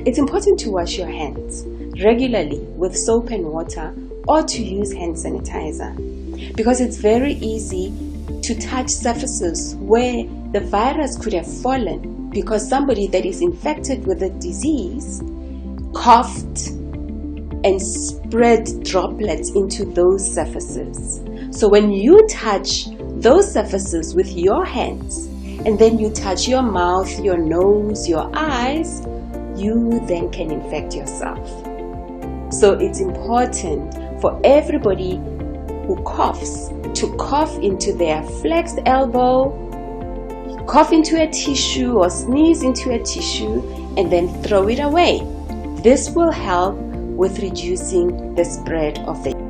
It's important to wash your hands regularly with soap and water, or to use hand sanitizer, because it's very easy to touch surfaces where the virus could have fallen because somebody that is infected with the disease coughed and spread droplets into those surfaces. So when you touch those surfaces with your hands, and then you touch your mouth, your nose, your eyes, you then can infect yourself. So it's important for everybody who coughs to cough into their flexed elbow, cough into a tissue or sneeze into a tissue, and then throw it away. This will help with reducing the spread of the